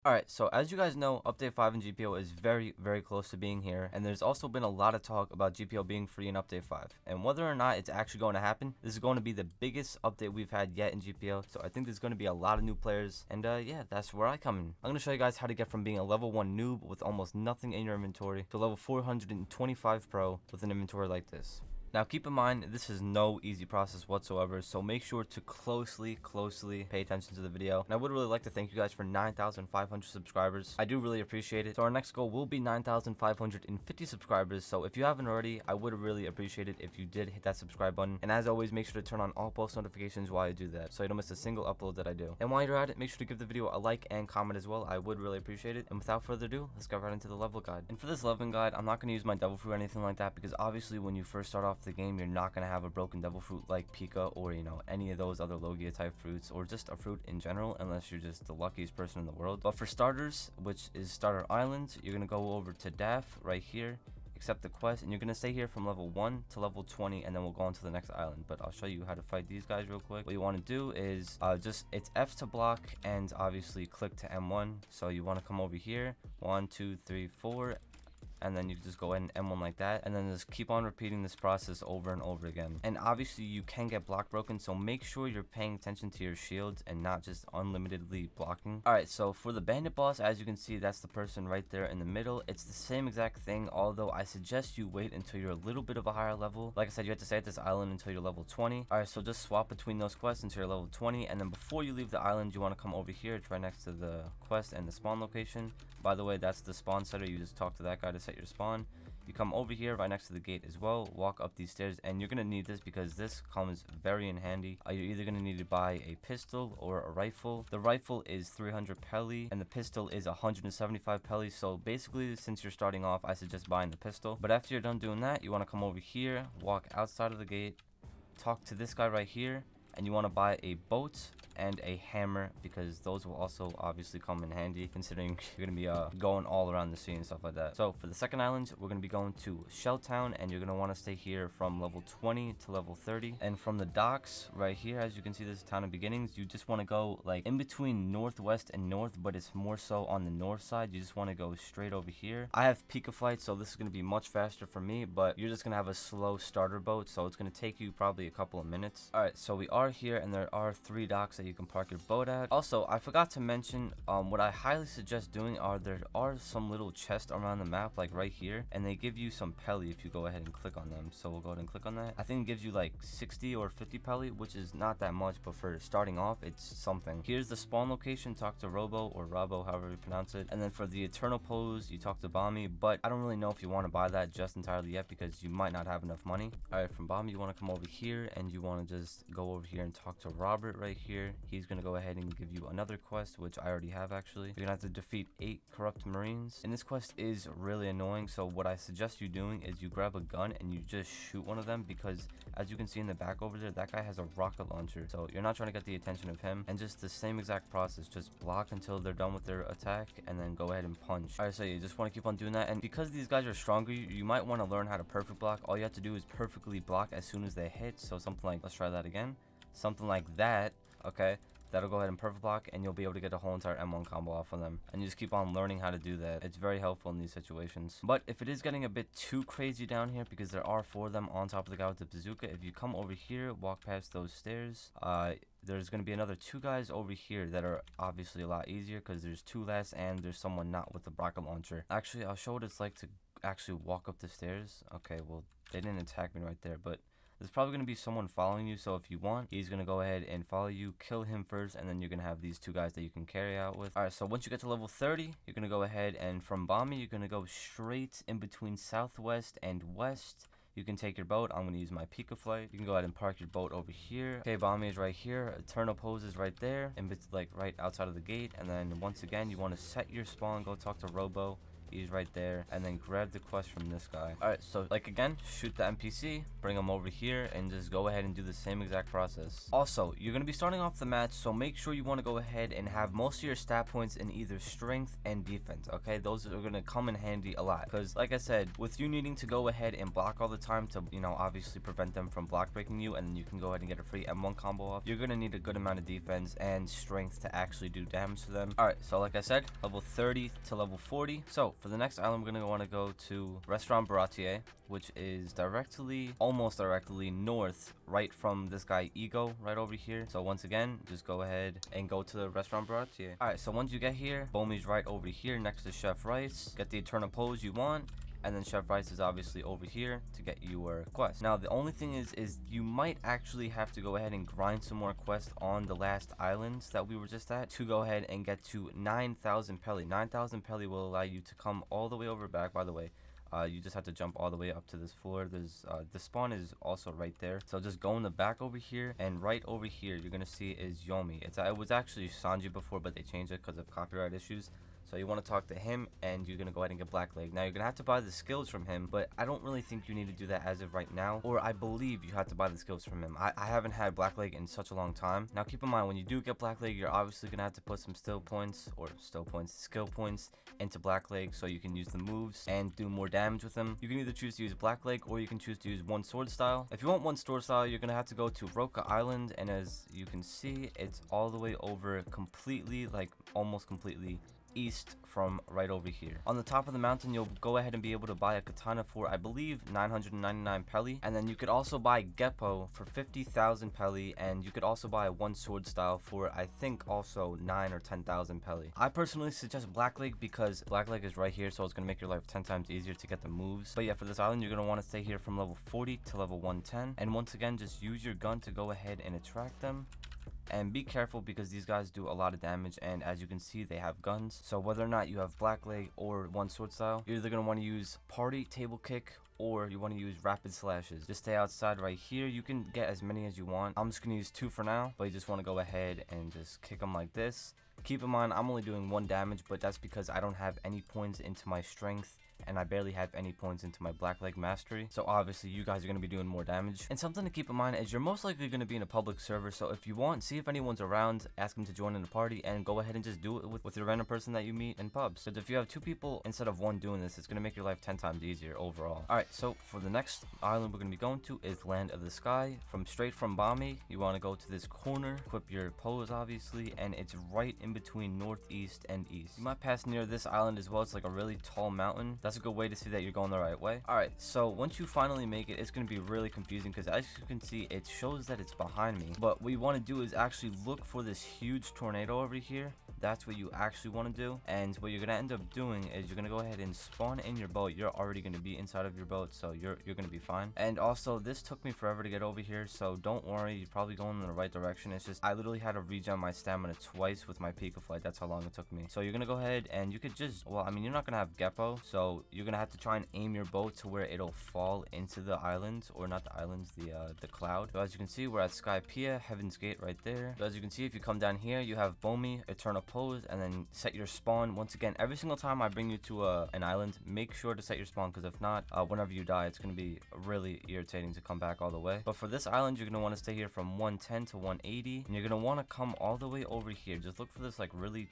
Alright, so as you guys know, Update 5 in GPO is very, very close to being here, and there's also been a lot of talk about GPO being free in Update 5. And whether or not it's actually going to happen, this is going to be the biggest update we've had yet in GPO, so I think there's going to be a lot of new players, and yeah, that's where I come in. I'm going to show you guys how to get from being a level 1 noob with almost nothing in your inventory to level 425 pro with an inventory like this. Now keep in mind, this is no easy process whatsoever, so make sure to closely pay attention to the video. And I would really like to thank you guys for 9,500 subscribers. I do really appreciate it. So our next goal will be 9,550 subscribers, so if you haven't already, I would really appreciate it if you did hit that subscribe button. And as always, make sure to turn on all post notifications while you do that, so you don't miss a single upload that I do. And while you're at it, make sure to give the video a like and comment as well. I would really appreciate it. And without further ado, let's get right into the level guide. And for this leveling guide, I'm not going to use my devil fruit or anything like that, because obviously when you first start off the game, you're not going to have a broken devil fruit like Pika or, you know, any of those other Logia type fruits, or just a fruit in general, unless you're just the luckiest person in the world. But for starters, which is starter island, you're going to go over to DAF right here, accept the quest, and you're going to stay here from level 1 to level 20, and then we'll go on to the next island. But I'll show you how to fight these guys real quick. What you want to do is it's F to block, and obviously click to M1. So you want to come over here, 1 2 3 4, and then you just go ahead and M1 like that, and then just keep on repeating this process over and over again. And obviously you can get block broken, so make sure you're paying attention to your shields and not just unlimitedly blocking. Alright, so for the bandit boss, as you can see, that's the person right there in the middle. It's the same exact thing, although I suggest you wait until you're a little bit of a higher level. Like I said, you have to stay at this island until you're level 20. Alright, so just swap between those quests until you're level 20, and then before you leave the island, you want to come over here. It's right next to the quest and the spawn location. By the way, that's the spawn setter. You just talk to that guy to set your spawn. You come over here right next to the gate as well, walk up these stairs, and you're going to need this because this comes very in handy. You're either going to need to buy a pistol or a rifle. The rifle is 300 pelly and the pistol is 175 pelly, so basically since you're starting off, I suggest buying the pistol. But after you're done doing that, you want to come over here, walk outside of the gate, talk to this guy right here, and you want to buy a boat and a hammer, because those will also obviously come in handy considering you're going to be going all around the sea and stuff like that. So for the second island, we're going to be going to Shelltown, and you're going to want to stay here from level 20 to level 30. And from the docks right here, as you can see, this is town of beginnings. You just want to go like in between northwest and north, but it's more so on the north side. You just want to go straight over here. I have Pika flight, so this is going to be much faster for me, but you're just going to have a slow starter boat, so it's going to take you probably a couple of minutes. All right, so we are here, and there are 3 docks that you can park your boat at. Also, I forgot to mention, what I highly suggest doing there are some little chests around the map, like right here, and they give you some pelly if you go ahead and click on them. So we'll go ahead and click on that. I think it gives you like 60 or 50 pelly, which is not that much, but for starting off, it's something. Here's the spawn location. Talk to Robo or Rabo, however you pronounce it. And then for the eternal pose, you talk to Bommy, but I don't really know if you want to buy that just entirely yet because you might not have enough money. All right, from Bommy, you want to come over here, and you want to just go over here and talk to Robert right here. He's going to go ahead and give you another quest, which I already have actually. You're gonna have to defeat 8 corrupt marines, and this quest is really annoying. So what I suggest you doing is you grab a gun and you just shoot one of them, because as you can see in the back over there, that guy has a rocket launcher, so you're not trying to get the attention of him. And just the same exact process, just block until they're done with their attack, and then go ahead and punch. All right, so you just want to keep on doing that. And because these guys are stronger, you might want to learn how to perfect block. All you have to do is perfectly block as soon as they hit. So something like, let's try that again, something like that. Okay, that'll go ahead and perfect block, and you'll be able to get a whole entire M1 combo off of them. And you just keep on learning how to do that. It's very helpful in these situations. But if it is getting a bit too crazy down here, because there are 4 of them on top of the guy with the bazooka, if you come over here, walk past those stairs, there's going to be another 2 guys over here that are obviously a lot easier, because there's 2 less, and there's someone not with the rocket launcher. Actually, I'll show what it's like to actually walk up the stairs. Okay, well, they didn't attack me right there, but there's probably going to be someone following you, so if you want, he's going to go ahead and follow you, kill him first, and then you're going to have these 2 guys that you can carry out with. Alright, so once you get to level 30, you're going to go ahead, and from Bomby, you're going to go straight in between southwest and west. You can take your boat. I'm going to use my Pika flight. You can go ahead and park your boat over here. Okay, Bomby is right here. Eternal pose is right there, and like right outside of the gate. And then once again, you want to set your spawn, go talk to Robo, He's right there. And then grab the quest from this guy. Alright, so like again, shoot the NPC, bring him over here, and just go ahead and do the same exact process. Also, you're going to be starting off the match, so make sure you want to go ahead and have most of your stat points in either strength and defense, okay? Those are going to come in handy a lot, because like I said, with you needing to go ahead and block all the time to, you know, obviously prevent them from block breaking you, and then you can go ahead and get a free M1 combo off, you're going to need a good amount of defense and strength to actually do damage to them. Alright, so like I said, level 30 to level 40. So for the next island, we're going to want to go to Restaurant Baratier, which is almost directly north, right from this guy Ego, right over here. So once again, just go ahead and go to the Restaurant Baratier. Alright, so once you get here, Bomi's right over here next to Chef Rice. Get the eternal pose you want, and then Chef Rice is obviously over here to get your quest. Now the only thing is you might actually have to go ahead and grind some more quests on the last islands that we were just at to go ahead and get to 9,000 Pelly. 9,000 Pelly will allow you to come all the way over back. By the way, you just have to jump all the way up to this floor. There's the spawn is also right there, so just go in the back over here, and right over here you're gonna see is Yomi. It was actually Sanji before, but they changed it because of copyright issues. So you want to talk to him, and you're going to go ahead and get Blackleg. Now, you're going to have to buy the skills from him, but I don't really think you need to do that as of right now. Or I believe you have to buy the skills from him. I haven't had Blackleg in such a long time. Now, keep in mind, when you do get Blackleg, you're obviously going to have to put some skill points into Blackleg so you can use the moves and do more damage with him. You can either choose to use Blackleg, or you can choose to use one sword style. If you want one sword style, you're going to have to go to Roka Island, and as you can see, it's all the way over completely, like almost completely east from right over here. On the top of the mountain, you'll go ahead and be able to buy a katana for, I believe, 999 Pelly, and then you could also buy GPO for 50,000 Pelly, and you could also buy one sword style for, I think, also 9 or 10,000 Pelly. I personally suggest Blackleg because Blackleg is right here, so it's going to make your life 10 times easier to get the moves. But yeah, for this island, you're going to want to stay here from level 40 to level 110, and once again, just use your gun to go ahead and attract them. And be careful because these guys do a lot of damage, and as you can see, they have guns. So whether or not you have Blackleg or one sword style, you're either going to want to use party table kick, or you want to use rapid slashes. Just stay outside right here. You can get as many as you want. I'm just going to use 2 for now, but you just want to go ahead and just kick them like this. Keep in mind, I'm only doing 1 damage, but that's because I don't have any points into my strength, and I barely have any points into my Blackleg mastery. So obviously you guys are going to be doing more damage. And something to keep in mind is you're most likely going to be in a public server, so if you want, see if anyone's around, ask them to join in the party, and go ahead and just do it with your random person that you meet in pubs. So if you have 2 people instead of 1 doing this, it's going to make your life 10 times easier overall. Alright, so for the next island we're going to be going to is Land of the Sky. Straight from Bami, you want to go to this corner, equip your pose obviously, and it's right in between northeast and east. You might pass near this island as well. It's like a really tall mountain. That's a good way to see that you're going the right way. Alright, so once you finally make it, it's going to be really confusing because as you can see, it shows that it's behind me. But what you want to do is actually look for this huge tornado over here. That's what you actually want to do. And what you're going to end up doing is you're going to go ahead and spawn in your boat. You're already going to be inside of your boat, so you're going to be fine. And also, this took me forever to get over here, so don't worry. You're probably going in the right direction. It's just I literally had to regen my stamina twice with my Pika Flight. That's how long it took me. So you're going to go ahead and you could just, well, I mean, you're not going to have GPO, so you're going to have to try and aim your boat to where it'll fall into the island, or not the islands, the cloud. So as you can see, we're at Skypia, Heaven's Gate right there. So as you can see, if you come down here, you have Bomi, Eternal Pose, and then set your spawn. Once again, every single time I bring you to an island, make sure to set your spawn, because if not, whenever you die, it's going to be really irritating to come back all the way. But for this island, you're going to want to stay here from 110 to 180, and you're going to want to come all the way over here. Just look for this like really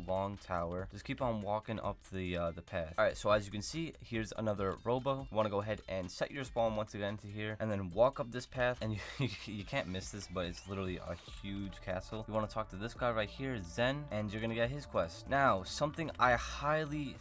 long tower. Just keep on walking up the path. All right, so as you can see, here's another robo. You want to go ahead and set your spawn once again to here, and then walk up this path, and you can't miss this, but it's literally a huge castle. You want to talk to this guy right here, Zen, and you're gonna get his quest. Now, something I highly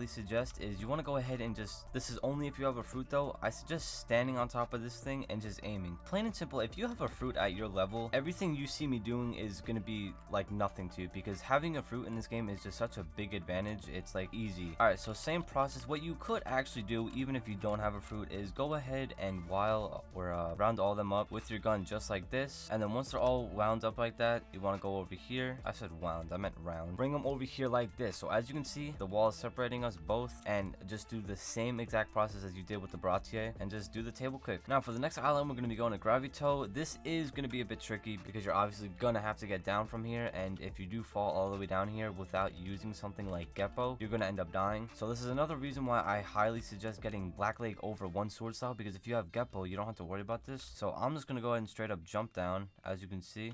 suggest is you want to go ahead and just, this is only if you have a fruit though, I suggest standing on top of this thing and just aiming. Plain and simple, if you have a fruit at your level, everything you see me doing is gonna be like nothing to you, because having a fruit in this game is just such a big advantage. It's like easy. All right, so same process. What you could actually do, even if you don't have a fruit, is go ahead and round all them up with your gun just like this, and then once they're all wound up like that, you want to go over here. I said wound, I meant round. Bring them over here like this. So as you can see, the wall is separating us both, and just do the same exact process as you did with the baratier, and just do the table kick. Now for the next island, we're going to be going to gravito. This is going to be a bit tricky because you're obviously going to have to get down from here, and if you do fall all the way down here without using something like GPO, you're going to end up dying. So this is another reason why I highly suggest getting black leg over one sword style, because if you have GPO, you don't have to worry about this. So I'm just going to go ahead and straight up jump down, as you can see.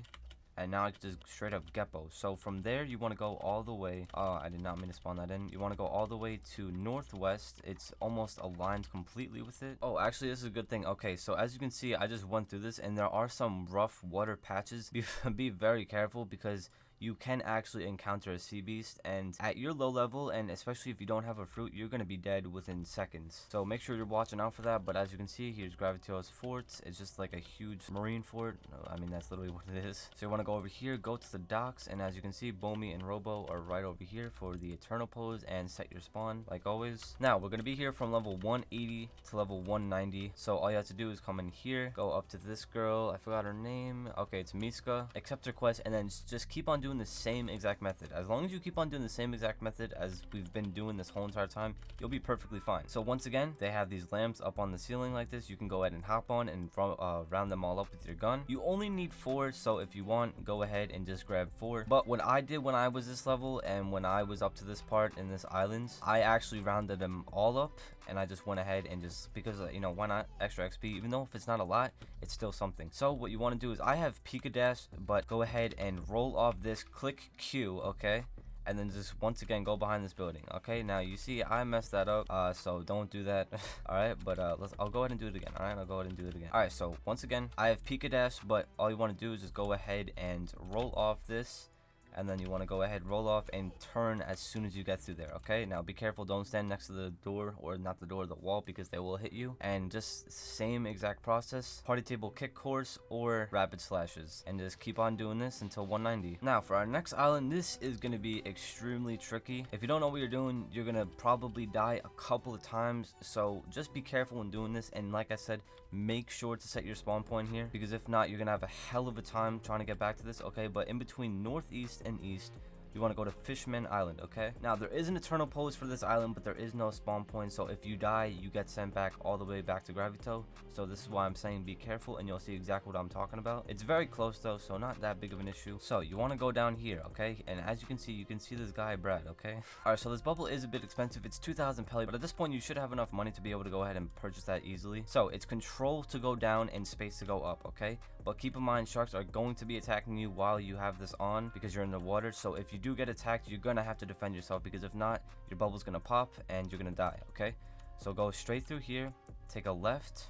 And now I can just straight up GPO. So from there, you want to go all the way. Oh, I did not mean to spawn that in. You want to go all the way to northwest. It's almost aligned completely with it. Oh, actually, this is a good thing. Okay, so as you can see, I just went through this, and there are some rough water patches. Be very careful, because you can actually encounter a sea beast, and at your low level, and especially if you don't have a fruit, you're going to be dead within seconds. So make sure you're watching out for that. But as you can see, here's Gravito's fort. It's just like a huge marine fort. I mean, that's literally what it is. So you want to go over here, go to the docks, and as you can see, Bomi and Robo are right over here for the eternal pose and set your spawn like always. Now we're going to be here from level 180 to level 190. So all you have to do is come in here, go up to this girl. I forgot her name. Okay, it's Miska. Accept her quest, and then just keep on doing the same exact method. As long as you keep on doing the same exact method as we've been doing this whole entire time, you'll be perfectly fine. So once again, they have these lamps up on the ceiling like this. You can go ahead and hop on and round them all up with your gun. You only need 4, so if you want, go ahead and just grab 4. But what I did when I was this level and when I was up to this part in this island, I actually rounded them all up, and I just went ahead and just, because you know, why not? Extra XP, even though if it's not a lot, it's still something. So what you want to do is, I have Pika Dash, but go ahead and roll off this, click Q, okay, and then just once again go behind this building. Okay, now you see I messed that up, so don't do that. All right, but I'll go ahead and do it again. All right, I'll go ahead and do it again. All right, so once again, I have Pika Dash, but all you want to do is just go ahead and roll off this, and then you want to go ahead, roll off, and turn as soon as you get through there. Okay, now be careful, don't stand next to the door, or not the door, the wall, because they will hit you. And just same exact process, party table kick course or rapid slashes, and just keep on doing this until 190. Now for our next island, this is going to be extremely tricky. If you don't know what you're doing, you're going to probably die a couple of times, so just be careful when doing this. And like I said, make sure to set your spawn point here, because if not, you're gonna have a hell of a time trying to get back to this. Okay, but in between northeast and east, you want to go to Fishman Island. Okay, now there is an eternal pose for this island, but there is no spawn point, so if you die, you get sent back all the way back to gravito. So this is why I'm saying be careful, and you'll see exactly what I'm talking about. It's very close though, so not that big of an issue. So you want to go down here, okay, and as you can see this guy Brad. Okay, all right, so this bubble is a bit expensive. It's 2,000 pelly, but at this point you should have enough money to be able to go ahead and purchase that easily. So it's control to go down and space to go up. Okay, but keep in mind, sharks are going to be attacking you while you have this on, because you're in the water. So if you do get attacked, you're gonna have to defend yourself, because if not, your bubble's gonna pop and you're gonna die. Okay, so go straight through here, take a left,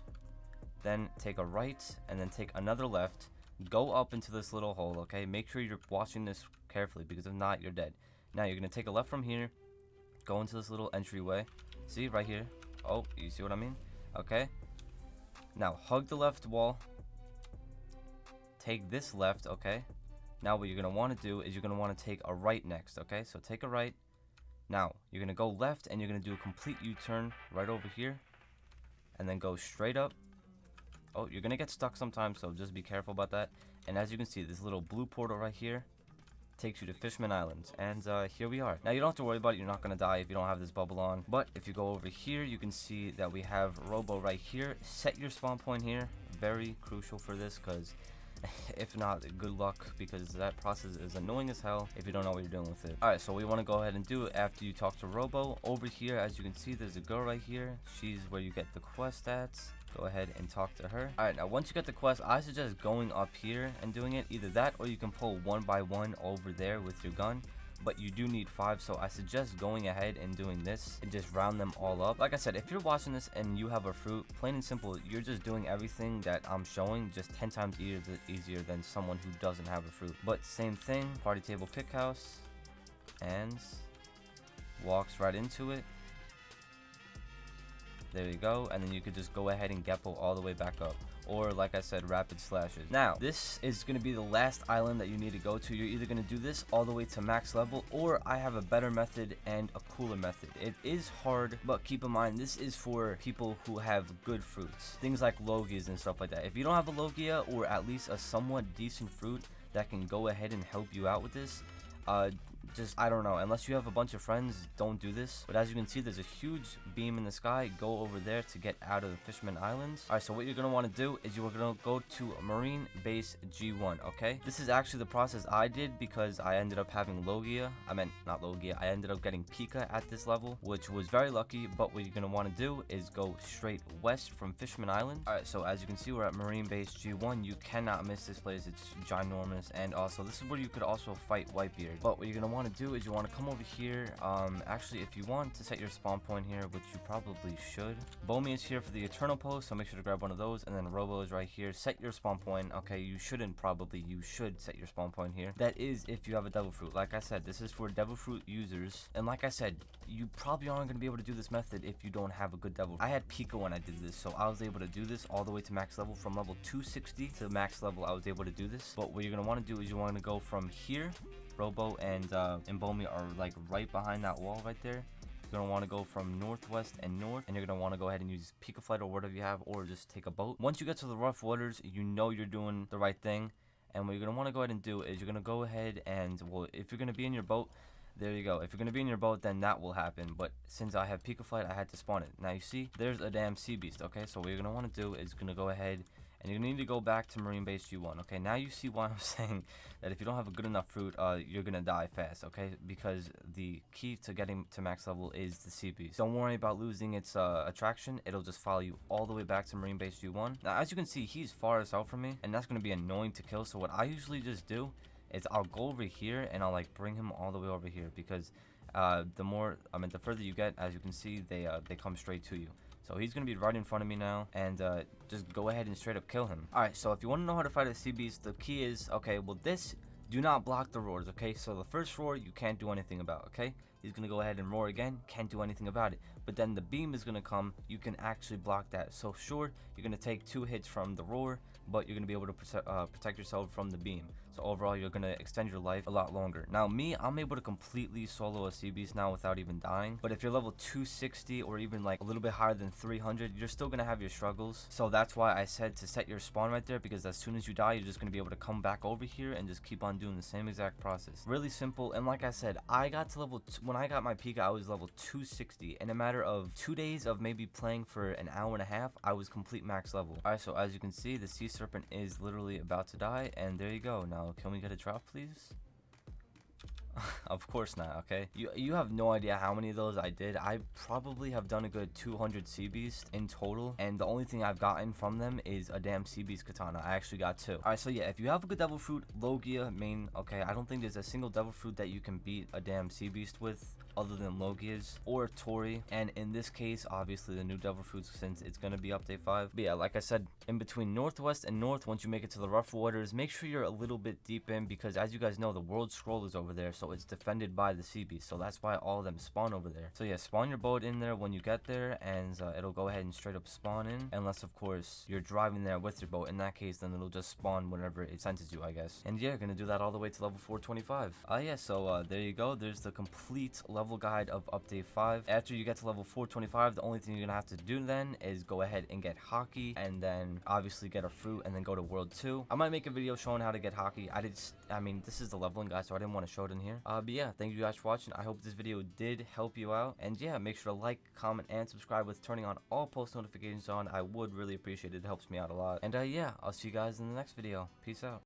then take a right, and then take another left, go up into this little hole. Okay, make sure you're watching this carefully, because if not, you're dead. Now you're gonna take a left from here, go into this little entryway, see right here. Oh, you see what I mean? Okay, now hug the left wall, take this left. Okay, now what you're going to want to do is you're going to want to take a right next. Okay, so take a right. Now you're going to go left, and you're going to do a complete U-turn right over here, and then go straight up. Oh, you're going to get stuck sometimes, so just be careful about that. And as you can see, this little blue portal right here takes you to Fishman Island, and here we are. Now you don't have to worry about it, you're not going to die if you don't have this bubble on. But if you go over here, you can see that we have Robo right here. Set your spawn point here, very crucial for this, because if not, good luck, because that process is annoying as hell if you don't know what you're doing with it. Alright, so we want to go ahead and do it after you talk to Robo. Over here, as you can see, there's a girl right here. She's where you get the quest at. Go ahead and talk to her. Alright, now once you get the quest, I suggest going up here and doing it. Either that, or you can pull one by one over there with your gun, but you do need 5, so I suggest going ahead and doing this and just round them all up. Like I said, if you're watching this and you have a fruit, plain and simple, you're just doing everything that I'm showing, just 10 times easier than someone who doesn't have a fruit. But same thing, party table kick house, and walks right into it. There you go, and then you could just go ahead and Geppo all the way back up, or like I said, rapid slashes. Now this is going to be the last island that you need to go to. You're either going to do this all the way to max level, or I have a better method and a cooler method. It is hard, but keep in mind, this is for people who have good fruits, things like logias and stuff like that. If you don't have a logia, or at least a somewhat decent fruit that can go ahead and help you out with this. Just, I don't know, unless you have a bunch of friends, don't do this. But as you can see, there's a huge beam in the sky. Go over there to get out of the Fishman Islands. All right, so what you're going to want to do is you're going to go to Marine Base G1, okay? This is actually the process I did because I ended up having Logia. I meant, not Logia. I ended up getting Pika at this level, which was very lucky. But what you're going to want to do is go straight west from Fishman Island. All right, so as you can see, we're at Marine Base G1. You cannot miss this place. It's ginormous. And also, this is where you could also fight Whitebeard. But what you're going to want to do is you want to come over here. Actually, if you want to set your spawn point here, which you probably should, Bomi is here for the Eternal Post, so make sure to grab one of those. And then Robo is right here. Set your spawn point. Okay, you should set your spawn point here. That is if you have a Devil Fruit. Like I said, this is for Devil Fruit users. And like I said, you probably aren't going to be able to do this method if you don't have a good Devil Fruit. I had Pika when I did this, so I was able to do this all the way to max level. From level 260 to max level, I was able to do this. But what you're going to want to do is you want to go from here. Robo and Bomi are like right behind that wall right there. You're going to want to go from northwest and north, and you're going to want to go ahead and use Pika Flight or whatever you have, or just take a boat. Once you get to the rough waters, you know you're doing the right thing. And what you're going to want to go ahead and do is you're going to go ahead and, well, if you're going to be in your boat, there you go. If you're going to be in your boat, then that will happen. But since I have Pika Flight, I had to spawn it. Now you see, there's a damn sea beast, okay? So what you're going to want to do is going to go ahead and you need to go back to Marine Base G1. Okay, now you see why I'm saying that if you don't have a good enough fruit, you're gonna die fast. Okay, because the key to getting to max level is the sea beast. Don't worry about losing its attraction. It'll just follow you all the way back to Marine Base G1. Now, as you can see, he's far as out from me, and that's gonna be annoying to kill. So what I usually just do is I'll go over here and I'll like bring him all the way over here, because the further you get, as you can see, they come straight to you. So he's going to be right in front of me now, and just go ahead and straight up kill him. Alright, so if you want to know how to fight a sea beast, the key is, okay, well this, do not block the roars, okay? So the first roar, you can't do anything about, okay? He's going to go ahead and roar again, can't do anything about it. But then the beam is going to come, you can actually block that. So sure, you're going to take 2 hits from the roar, but you're going to be able to protect yourself from the beam. So overall, you're going to extend your life a lot longer. Now me, I'm able to completely solo a sea beast now without even dying. But if you're level 260 or even like a little bit higher than 300, you're still going to have your struggles. So that's why I said to set your spawn right there, because as soon as you die, you're just going to be able to come back over here and just keep on doing the same exact process. Really simple. And like I said, I got to when I got my Pika, I was level 260. In a matter of 2 days of maybe playing for an hour and a half, I was complete max level. Alright, so as you can see, the sea serpent is literally about to die, and there you go. Now can we get a drop, please? Of course not, okay? You have no idea how many of those I did. I probably have done a good 200 sea beasts in total, and the only thing I've gotten from them is a damn sea beast katana. I actually got 2. Alright, so yeah, if you have a good devil fruit, Logia main, okay, I don't think there's a single devil fruit that you can beat a damn sea beast with other than Logia's or Tori. And in this case, obviously the new devil fruits, since it's gonna be update 5. But yeah, like I said, in between northwest and north, once you make it to the rough waters, make sure you're a little bit deep in, because as you guys know, the world scroll is over there, so it's defended by the sea beast. So that's why all of them spawn over there. So yeah, spawn your boat in there when you get there, and it'll go ahead and straight up spawn in, unless of course you're driving there with your boat. In that case, then it'll just spawn whenever it senses you, I guess. And yeah, gonna do that all the way to level 425. Yeah, so there you go. There's the complete level guide of update 5. After you get to level 425, the only thing you're gonna have to do then is go ahead and get hockey, and then obviously get a fruit, and then go to world 2. I might make a video showing how to get hockey. I mean, this is the leveling guide, so I didn't want to show it in here. But yeah, thank you guys for watching. I hope this video did help you out, and yeah, make sure to like, comment, and subscribe with turning on all post notifications on. I would really appreciate it. It helps me out a lot. And yeah, I'll see you guys in the next video. Peace out.